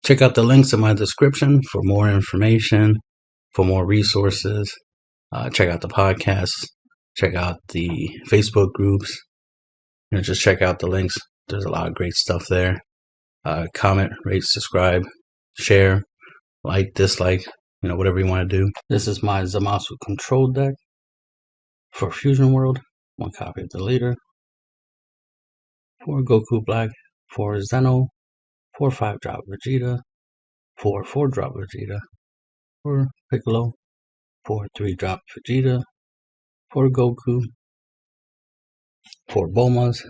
Check out the links in my description for more information, for more resources. Check out the podcast. Check out the Facebook groups. Just check out the links. There's a lot of great stuff there. Comment, rate, subscribe, share, like, dislike, whatever you want to do. This is my Zamasu control deck for Fusion World. 1 copy of the leader. 4 Goku Black, 4 Zeno, 4 5-drop Vegeta, 4 4-drop Vegeta, 4 Piccolo, 4 3-drop Vegeta, 4 Goku, 4 Bulmas,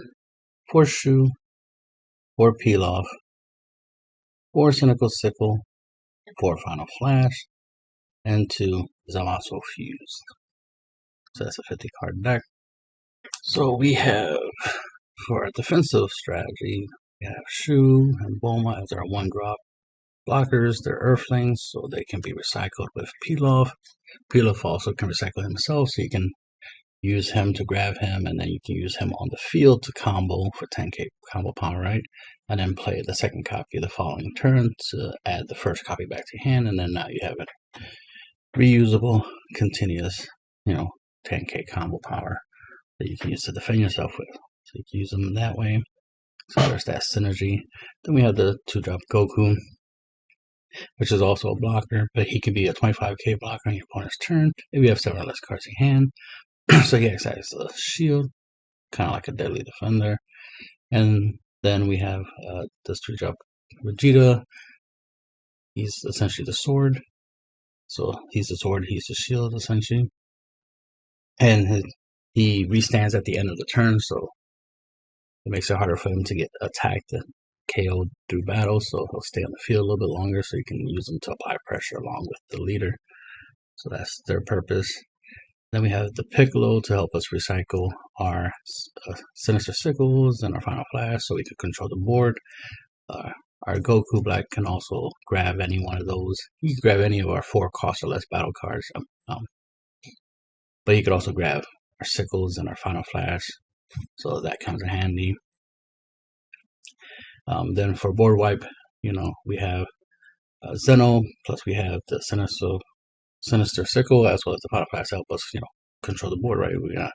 4 Shu, 4 Pilaf, 4 Cynical Sickle, 4 Final Flash, and 2 Zamasu Fused. So that's a 50 card deck. So we have, for our defensive strategy, we have Shu and Bulma as our 1-drop blockers. They're Earthlings, so they can be recycled with Pilaf. Pilaf also can recycle himself, so you can use him to grab him, and then you can use him on the field to combo for 10k combo power, right? And then play the second copy the following turn to add the first copy back to hand, and then now you have it reusable, continuous, 10k combo power that you can use to defend yourself with. So you can use them that way. So there's that synergy. Then we have the 2-drop Goku, which is also a blocker, but he can be a 25k blocker on your opponent's turn if you have 7 or less cards in hand. So he acts as a shield, kind of like a deadly defender. And then we have this 3-drop Vegeta. He's essentially the sword. So he's the sword, he's the shield, essentially. And he restands at the end of the turn, so it makes it harder for him to get attacked and KO'd through battle. So he'll stay on the field a little bit longer, so you can use him to apply pressure along with the leader. So that's their purpose. Then we have the Piccolo to help us recycle our Sinister Sickles and our Final Flash, so we can control the board. Our Goku Black can also grab any one of those. You can grab any of our 4 cost or less battle cards. But you could also grab our Sickles and our Final Flash, so that comes in handy. Then for board wipe, we have Zeno, plus we have the Sinister Sickle, as well as the Final Flash to help us, control the board, right? We gotta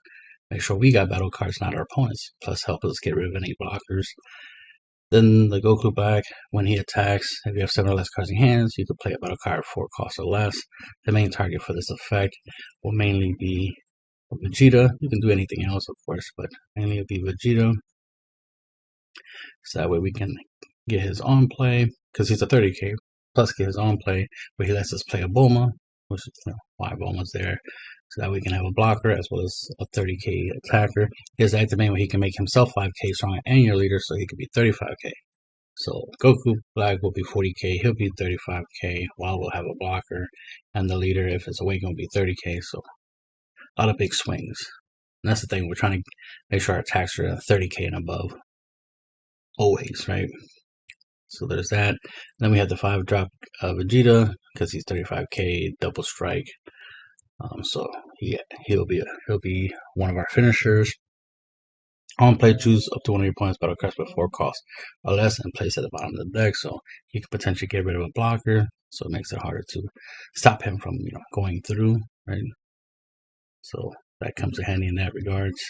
make sure we got battle cards, not our opponents, plus help us get rid of any blockers. Then the Goku Black, when he attacks, if you have 7 or less cards in hands, you can play a battle card 4 cost or less. The main target for this effect will mainly be Vegeta. You can do anything else, of course, but mainly it'll be Vegeta. So that way we can get his on play, because he's a 30k, plus get his on play, where he lets us play a Bulma, which is why Bulma's there. So that we can have a blocker as well as a 30k attacker. His activate where he can make himself 5k strong and your leader, so he could be 35k. So Goku Black will be 40k, he'll be 35k, while we'll have a blocker, and the leader, if it's awakened, will be 30k. So a lot of big swings. And that's the thing, we're trying to make sure our attacks are 30k and above. Always, right? So there's that. And then we have the 5-drop Vegeta, because he's 35k, double strike. So he'll be one of our finishers. On play, choose up to one of your opponent's battle cards with 4 costs or less and place at the bottom of the deck. So you can potentially get rid of a blocker, so it makes it harder to stop him from going through, right? So that comes in handy in that regards.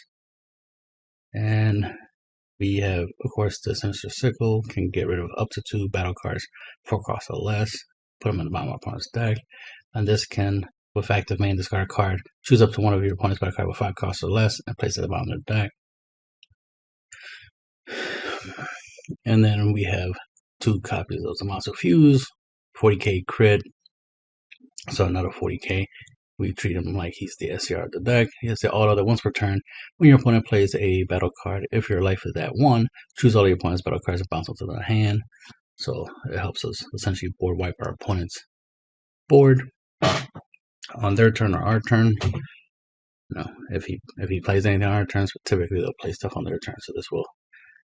And we have, of course, the Sinister Sickle can get rid of up to 2 battle cards 4 costs or less. Put them in the bottom of our opponent's deck, and this can, with active main, discard a card. Choose up to one of your opponent's battle card with 5 costs or less and place it at the bottom of the deck. And then we have 2 copies of Zamasu Fuse, 40k crit, so another 40k. We treat him like he's the SCR of the deck. He has the auto that once per turn, when your opponent plays a battle card, if your life is at 1, choose all your opponent's battle cards and bounce them to the hand. So it helps us essentially board wipe our opponent's board on their turn or our turn. If he plays anything on our turns, typically they'll play stuff on their turn. So this will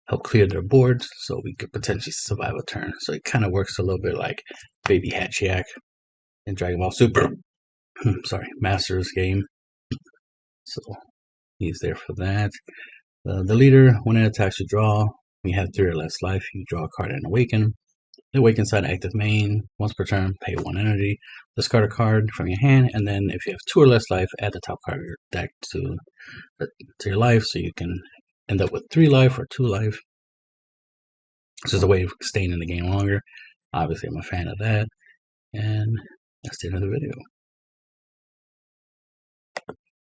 help clear their boards, so we could potentially survive a turn. So it kind of works a little bit like Baby Hatchiyak in Dragon Ball Super. Masters game. So he's there for that. The leader, when it attacks, you draw. When you have 3 or less life, you draw a card and awaken. Awaken inside active main. Once per turn, pay 1 energy. Discard a card from your hand, and then if you have 2 or less life, add the top card of your deck to your life, so you can end up with 3 life or 2 life. This is a way of staying in the game longer. Obviously, I'm a fan of that. And that's the end of the video.